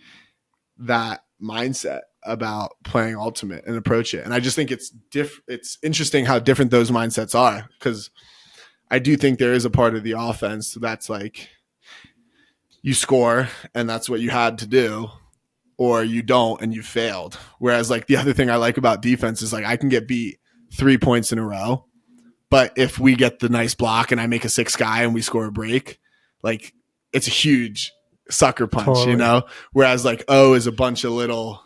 that mindset about playing Ultimate and approach it. And I just think it's interesting how different those mindsets are, because I do think there is a part of the offense that's like you score and that's what you had to do, or you don't and you failed. Whereas like the other thing I like about defense is like I can get beat 3 points in a row, but if we get the nice block and I make a 6 guy and we score a break, like it's a huge sucker punch, Totally. Whereas like O is a bunch of little,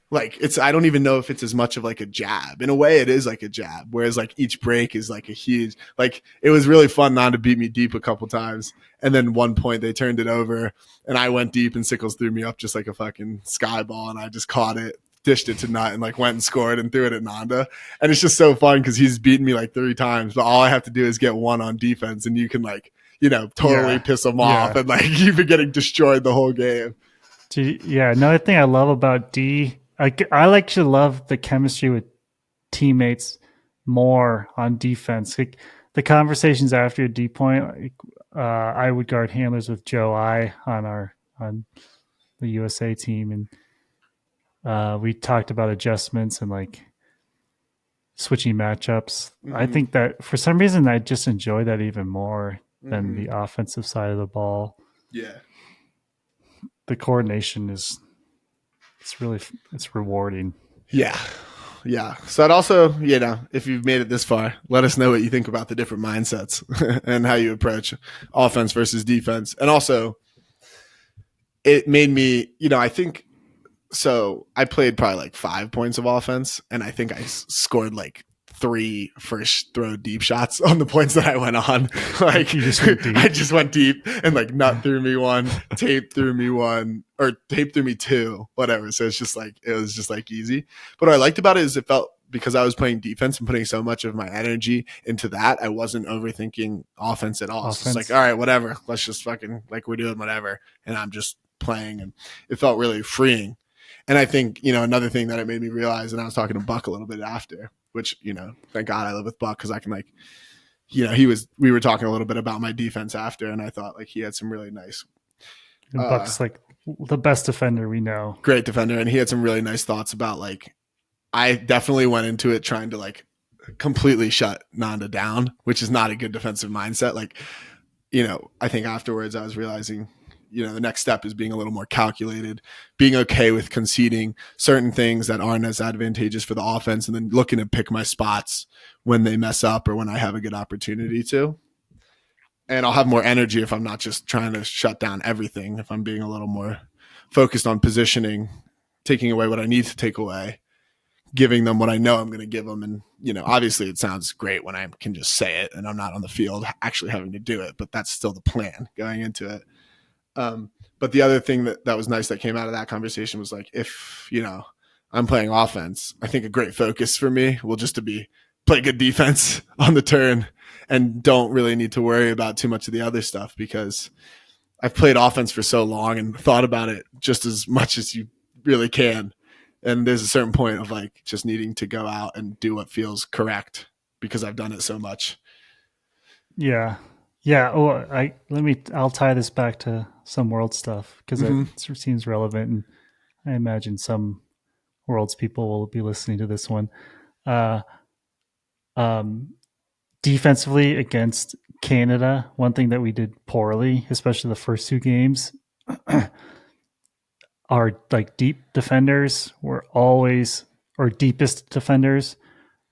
like I don't even know if it's as much of like a jab. In a way it is like a jab, whereas like each break is like a huge, like it was really fun not to beat me deep a couple times. And then one point they turned it over and I went deep and Sickles threw me up just like a fucking sky ball and I just caught it, dished it to Nut and like went and scored and threw it at Nanda. And it's just so fun because he's beaten me like 3 times, but all I have to do is get one on defense and you can like, totally piss him off and like you've been getting destroyed the whole game. Another thing I love about D, I like to love the chemistry with teammates more on defense. Like the conversations after a D point, I would guard handlers with Joe I on the USA team, and we talked about adjustments and like switching matchups. Mm-hmm. I think that for some reason I just enjoy that even more than the offensive side of the ball. Yeah, the coordination it's rewarding. Yeah. So I'd also, if you've made it this far, let us know what you think about the different mindsets and how you approach offense versus defense. And also it made me, I think, so I played probably like 5 points of offense and I think I scored like 3 first throw deep shots on the points that I went on. Like I just went deep and like Nut threw me 1, Tape threw me 1, or Tape threw me 2, whatever. So it was just like easy. But what I liked about it is it felt, because I was playing defense and putting so much of my energy into that, I wasn't overthinking offense at all. So it's like, all right, whatever. Let's just fucking like we're doing whatever. And I'm just playing, and it felt really freeing. And I think, another thing that it made me realize, and I was talking to Buck a little bit after, which, thank God I live with Buck because I can like, we were talking a little bit about my defense after, and I thought like he had some really nice. And Buck's like the best defender we know. Great defender. And he had some really nice thoughts about like, I definitely went into it trying to like completely shut Nanda down, which is not a good defensive mindset. Like, I think afterwards I was realizing, the next step is being a little more calculated, being okay with conceding certain things that aren't as advantageous for the offense, and then looking to pick my spots when they mess up or when I have a good opportunity to. And I'll have more energy if I'm not just trying to shut down everything, if I'm being a little more focused on positioning, taking away what I need to take away, giving them what I know I'm going to give them. And, obviously it sounds great when I can just say it and I'm not on the field actually having to do it, but that's still the plan going into it. But the other thing that was nice that came out of that conversation was like, if, I'm playing offense, I think a great focus for me will just to be play good defense on the turn and don't really need to worry about too much of the other stuff, because I've played offense for so long and thought about it just as much as you really can. And there's a certain point of like just needing to go out and do what feels correct because I've done it so much. Yeah. Yeah. Oh, I'll tie this back to some world stuff because it seems relevant, and I imagine some world's people will be listening to this one. Defensively against Canada, one thing that we did poorly, especially the first 2 games, our like deep defenders were always, or deepest defenders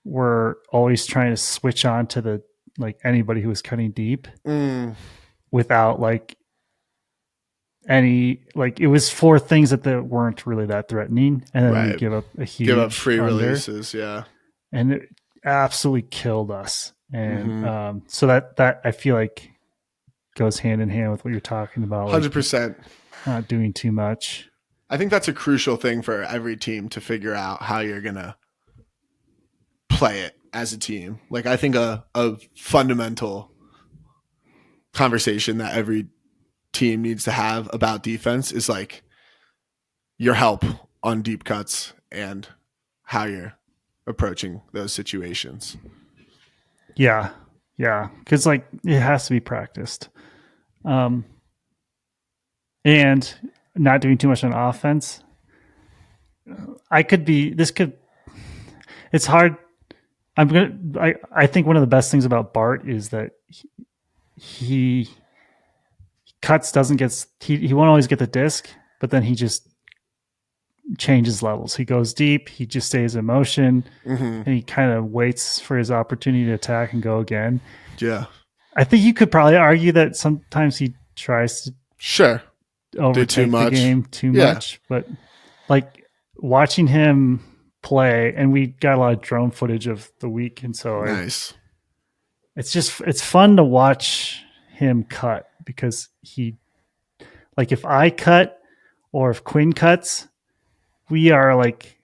were always trying to switch on to the like anybody who was cutting deep without like it was for things that weren't really that threatening, and then Right. we give up a huge Give up free under, releases, yeah. and it absolutely killed us. And Mm-hmm. so that I feel like goes hand in hand with what you're talking about, like 100%. not doing too much. I think that's a crucial thing for every team to figure out how you're gonna play it as a team. Like I think a fundamental conversation that every team needs to have about defense is like your help on deep cuts and how you're approaching those situations. Yeah, because like it has to be practiced, and not doing too much on offense. It's hard. I think one of the best things about Bart is that he cuts he won't always get the disc, but then he just changes levels. He goes deep. He just stays in motion, and he kind of waits for his opportunity to attack and go again. Yeah, I think you could probably argue that sometimes he tries to overtake the game too much, but like watching him play, and we got a lot of drone footage of the week, and so nice. It's fun to watch him cut, because if I cut or if Quinn cuts, we are like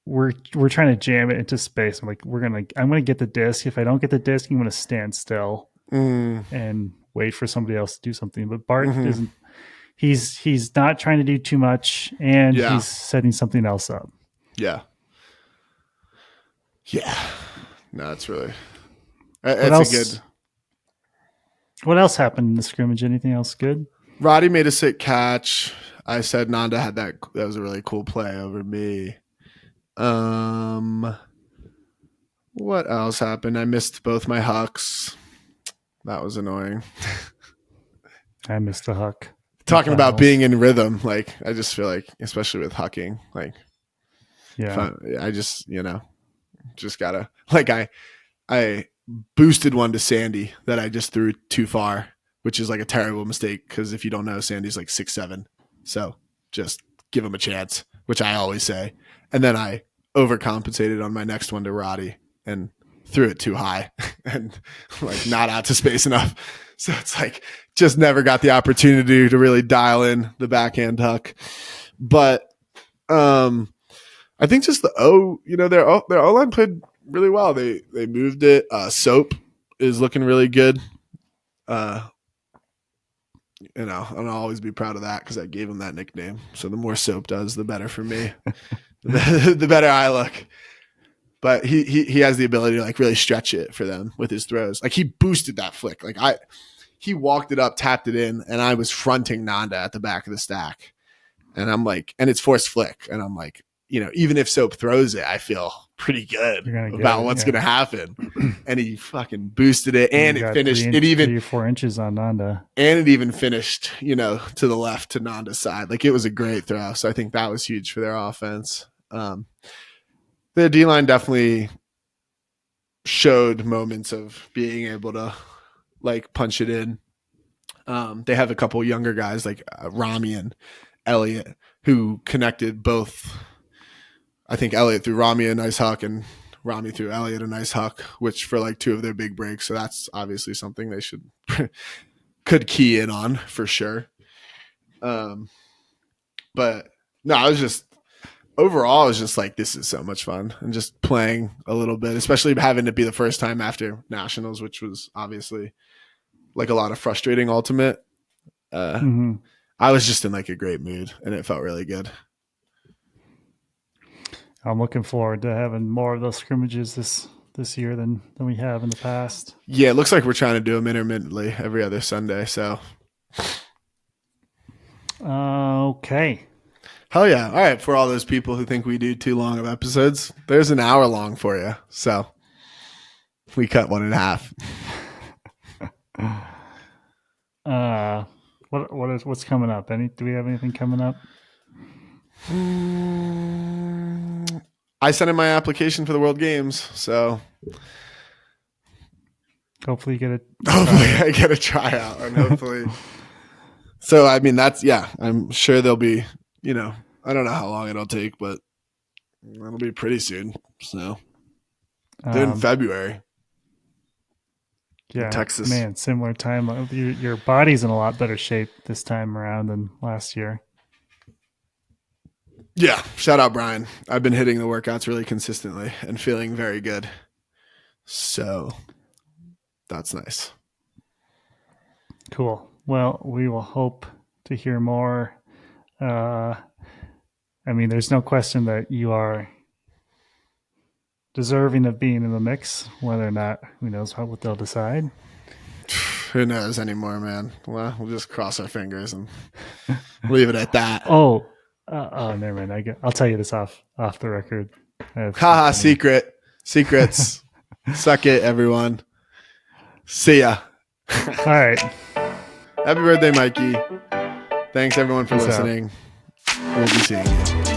we're trying to jam it into space. I'm gonna get the disc. If I don't get the disc, I'm gonna stand still and wait for somebody else to do something. But Bart isn't. He's not trying to do too much, and he's setting something else up. Yeah. No, it's really. What else happened in the scrimmage? Anything else good? Roddy made a sick catch. I said Nanda had that was a really cool play over me. What else happened? I missed both my hucks. That was annoying. I missed the huck. Talking about being in rhythm, like I just feel like, especially with hucking, like I just just gotta I boosted one to Sandy that I just threw too far, which is like a terrible mistake because if you don't know, Sandy's like 6'7", so just give him a chance, which I always say. And then I overcompensated on my next one to Roddy and threw it too high and like not out to space enough. So it's like just never got the opportunity to really dial in the backhand huck. But I think just their O-line played really well. They moved it. Soap is looking really good. I'll always be proud of that because I gave him that nickname. So the more Soap does, the better for me. the better I look. But he has the ability to like really stretch it for them with his throws. Like he boosted that flick. Like he walked it up, tapped it in, and I was fronting Nanda at the back of the stack. And I'm like, and it's forced flick. And I'm like, even if Soap throws it, I feel pretty good about what's going to happen. And he fucking boosted it, and it finished. 3 or 4 inches on Nanda, and it even finished, to the left to Nanda's side. Like it was a great throw. So I think that was huge for their offense. Their D-line definitely showed moments of being able to like punch it in. They have a couple younger guys like Rami and Elliott who connected both. I think Elliott threw Rami a nice huck and Rami threw Elliott a nice huck, which for like 2 of their big breaks. So that's obviously something they could key in on for sure. But no, overall, I was just like, this is so much fun and just playing a little bit, especially having to be the first time after nationals, which was obviously like a lot of frustrating ultimate. I was just in like a great mood and it felt really good. I'm looking forward to having more of those scrimmages this year than we have in the past. Yeah, it looks like we're trying to do them intermittently every other Sunday. So, okay. Hell yeah. All right. For all those people who think we do too long of episodes, there's an hour long for you. So we cut 1.5. What's coming up? Do we have anything coming up? I sent in my application for the World Games, so hopefully I get a tryout, and hopefully So, I mean, I'm sure there'll be, I don't know how long it'll take, but it'll be pretty soon. So, they're in February. Yeah, Texas. Man, similar time. Your body's in a lot better shape this time around than last year. Yeah, shout out Brian. I've been hitting the workouts really consistently and feeling very good. So that's nice. Cool. Well, we will hope to hear more. There's no question that you are deserving of being in the mix. Whether or not, who knows what they'll decide. Who knows anymore, man? Well, we'll just cross our fingers and leave it at that. Oh, never mind. I'll tell you this off the record. Haha, secrets. Suck it, everyone. See ya. All right. Happy birthday, Mikey. Thanks, everyone, for listening. We'll be seeing you.